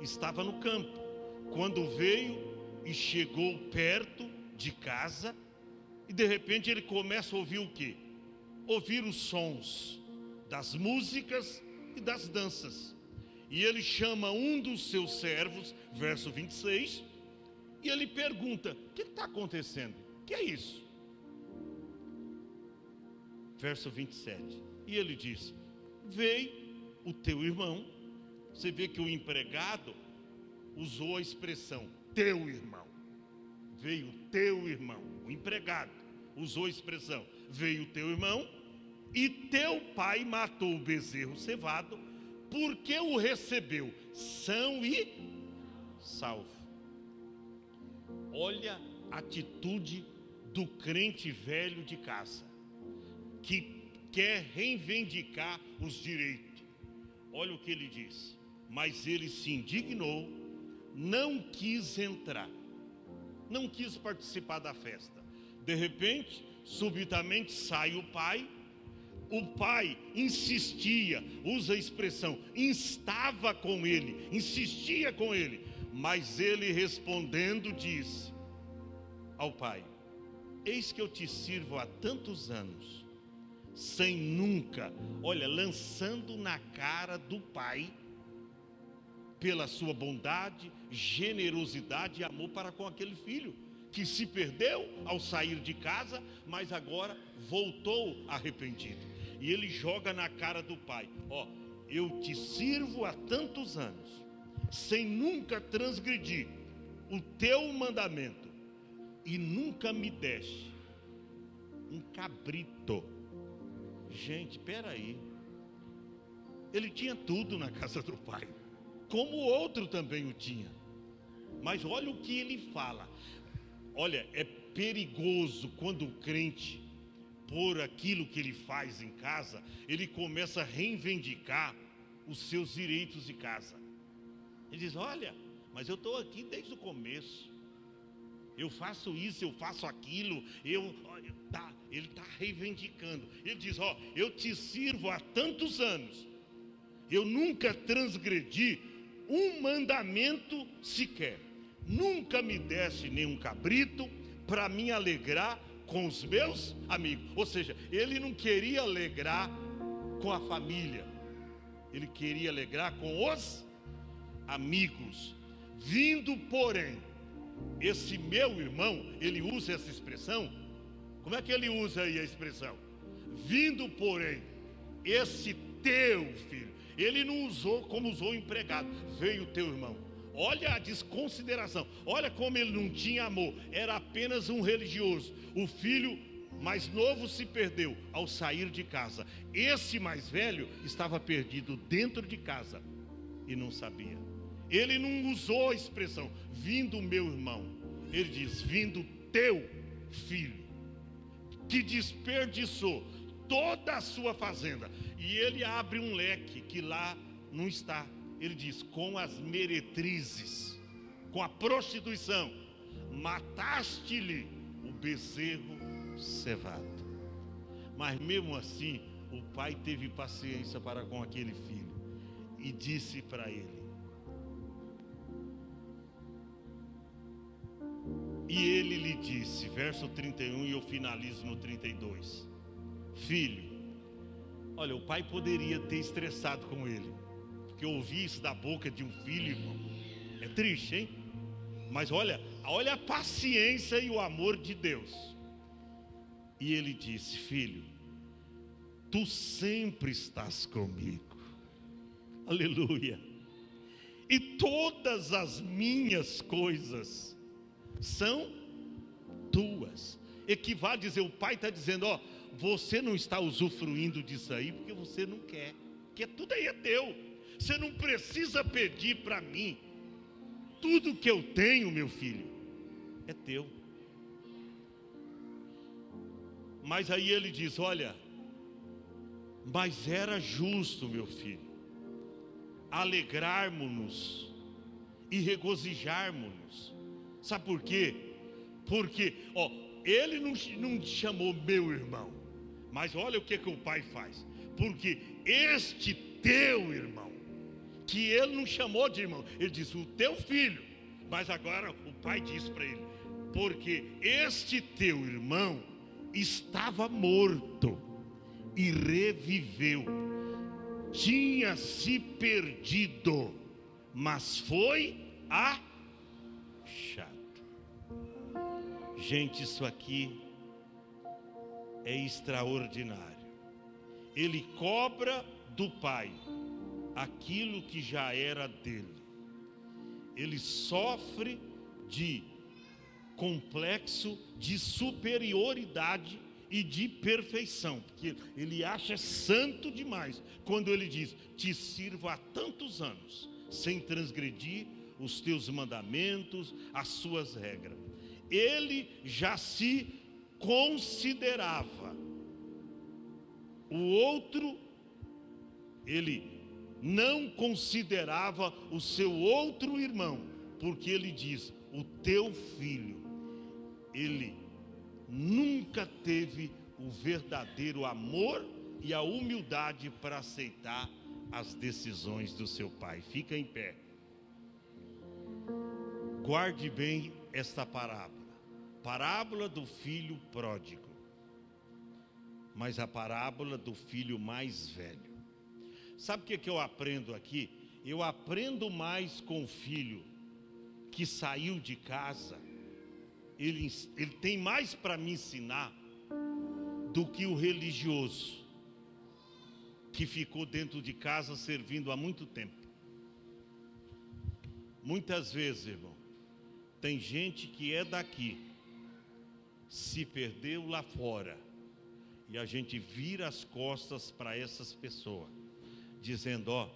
Speaker 1: estava no campo, quando veio e chegou perto de casa, e de repente ele começa a ouvir o quê? Ouvir os sons das músicas e das danças. E ele chama um dos seus servos, verso 26, e ele pergunta: o que está acontecendo? O que é isso? Verso 27, e ele diz: veio o teu irmão. Você vê que o empregado usou a expressão teu irmão. Veio teu irmão. O empregado usou a expressão veio o teu irmão, e teu pai matou o bezerro cevado, porque o recebeu são e salvo. Olha atitude do crente velho de casa, que quer reivindicar os direitos. Olha o que ele diz: mas ele se indignou, não quis entrar, não quis participar da festa. De repente, subitamente sai o pai. O pai insistia, usa a expressão, instava com ele, insistia com ele, mas ele respondendo disse ao pai: eis que eu te sirvo há tantos anos, sem nunca, olha, lançando na cara do pai, pela sua bondade, generosidade e amor para com aquele filho, que se perdeu ao sair de casa, mas agora voltou arrependido. E ele joga na cara do pai: ó, eu te sirvo há tantos anos, sem nunca transgredir o teu mandamento, e nunca me deste um cabrito. Gente, peraí, ele tinha tudo na casa do pai, como o outro também o tinha. Mas olha o que ele fala. Olha, é perigoso quando o crente, por aquilo que ele faz em casa, ele começa a reivindicar os seus direitos de casa. Ele diz: olha, mas eu estou aqui desde o começo, eu faço isso, eu faço aquilo, ele está reivindicando. Ele diz: ó, eu te sirvo há tantos anos, eu nunca transgredi um mandamento sequer, nunca me deste nenhum cabrito para me alegrar com os meus amigos. Ou seja, ele não queria alegrar com a família, ele queria alegrar com os amigos. Vindo, porém, esse meu irmão, ele usa essa expressão. Como é que ele usa aí a expressão? Vindo, porém, esse teu filho. Ele não usou como usou o empregado. Veio teu irmão. Olha a desconsideração, olha como ele não tinha amor, era apenas um religioso. O filho mais novo se perdeu ao sair de casa. Esse mais velho estava perdido dentro de casa e não sabia. Ele não usou a expressão vindo meu irmão, ele diz vindo teu filho, que desperdiçou toda a sua fazenda. E ele abre um leque que lá não está. Ele diz: com as meretrizes, com a prostituição, mataste-lhe o bezerro cevado. Mas mesmo assim, o pai teve paciência para com aquele filho e disse para ele. E ele lhe disse, verso 31, e eu finalizo no 32. Filho, olha, o pai poderia ter estressado com ele, porque ouvir isso da boca de um filho, irmão, é triste, hein? Mas olha a paciência e o amor de Deus. E ele disse: filho, tu sempre estás comigo, aleluia, e todas as minhas coisas são tuas. Equivale a dizer, o pai está dizendo: ó, você não está usufruindo disso aí porque você não quer, porque tudo aí é teu. Você não precisa pedir para mim. Tudo que eu tenho, meu filho, é teu. Mas aí ele diz: olha, mas era justo, meu filho, alegrarmos-nos e regozijarmos-nos. Sabe por quê? Porque, ó, ele não chamou meu irmão, mas olha o que o pai faz. Porque este teu irmão, que ele não chamou de irmão, ele disse o teu filho, mas agora o pai diz para ele: porque este teu irmão estava morto e reviveu, tinha se perdido, mas foi achado. Gente, isso aqui é extraordinário. Ele cobra do pai aquilo que já era dele. Ele sofre de complexo de superioridade e de perfeição, porque ele acha santo demais quando ele diz: te sirvo há tantos anos sem transgredir os teus mandamentos, as suas regras. ele já se considerava. O outro, ele não considerava o seu outro irmão, porque ele diz: o teu filho. Ele nunca teve o verdadeiro amor e a humildade para aceitar as decisões do seu pai. Fica em pé. Guarde bem esta parábola. Parábola do filho pródigo. Mas a parábola do filho mais velho. Sabe o que eu aprendo aqui? Eu aprendo mais com o filho que saiu de casa. Ele tem mais para me ensinar do que o religioso que ficou dentro de casa servindo há muito tempo. Muitas vezes, irmão, tem gente que é daqui, se perdeu lá fora, e a gente vira as costas para essas pessoas, dizendo: ó,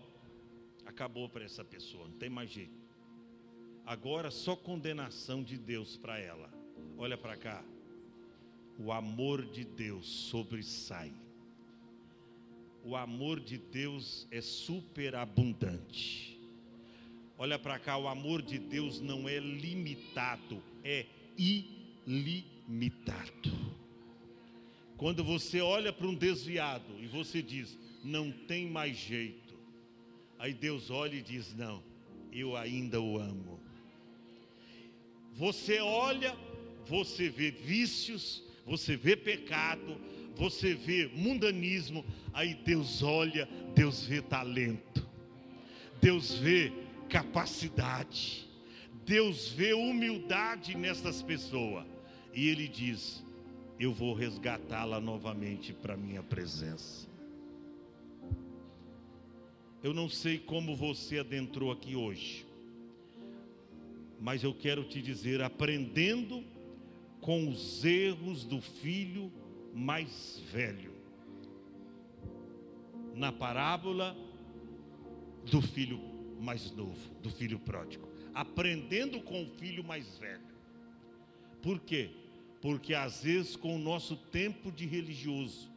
Speaker 1: acabou para essa pessoa, não tem mais jeito. Agora só condenação de Deus para ela. Olha para cá. O amor de Deus sobressai. O amor de Deus é superabundante. Olha para cá, o amor de Deus não é limitado, é ilimitado. Quando você olha para um desviado e você diz: não tem mais jeito, aí Deus olha e diz: não, eu ainda o amo. Você olha, você vê vícios, você vê pecado, você vê mundanismo, aí Deus olha, Deus vê talento, Deus vê capacidade, Deus vê humildade nessas pessoas, e Ele diz: eu vou resgatá-la novamente para a minha presença. Eu não sei como você adentrou aqui hoje, mas eu quero te dizer, aprendendo com os erros do filho mais velho, na parábola do filho mais novo, do filho pródigo, aprendendo com o filho mais velho. Por quê? Porque às vezes com o nosso tempo de religioso,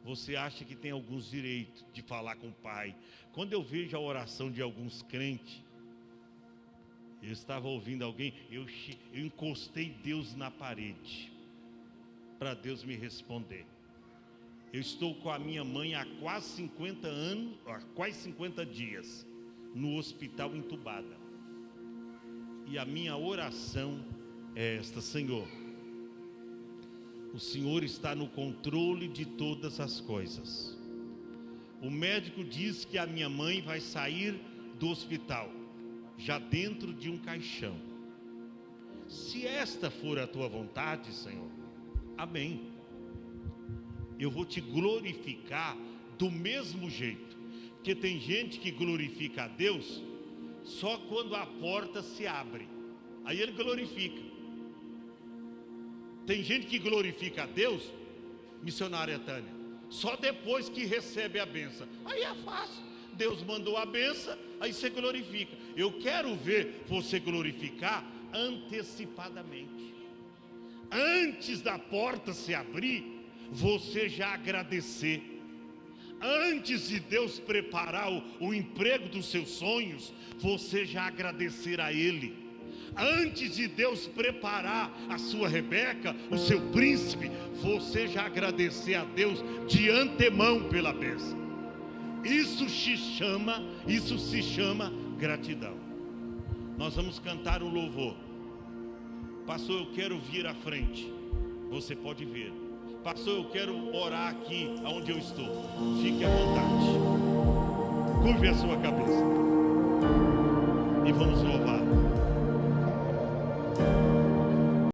Speaker 1: você acha que tem alguns direitos de falar com o pai. Quando eu vejo a oração de alguns crentes, eu estava ouvindo alguém, eu encostei Deus na parede, para Deus me responder. Eu estou com a minha mãe há quase 50 anos, há quase 50 dias, no hospital entubada. E a minha oração é esta: Senhor, o Senhor está no controle de todas as coisas. O médico diz que a minha mãe vai sair do hospital já dentro de um caixão. Se esta for a tua vontade, Senhor, amém. Eu vou te glorificar do mesmo jeito, porque tem gente que glorifica a Deus só quando a porta se abre, aí ele glorifica. Tem gente que glorifica a Deus, missionária Tânia, só depois que recebe a bênção. Aí é fácil, Deus mandou a bênção, aí você glorifica. Eu quero ver você glorificar antecipadamente. Antes da porta se abrir, você já agradecer. Antes de Deus preparar o emprego dos seus sonhos, você já agradecer a Ele. Antes de Deus preparar a sua Rebeca, o seu príncipe, você já agradecer a Deus de antemão pela bênção. Isso se chama gratidão. Nós vamos cantar um louvor. Pastor, eu quero vir à frente. Você pode vir. Pastor, eu quero orar aqui onde eu estou. Fique à vontade. Curve a sua cabeça e vamos louvar.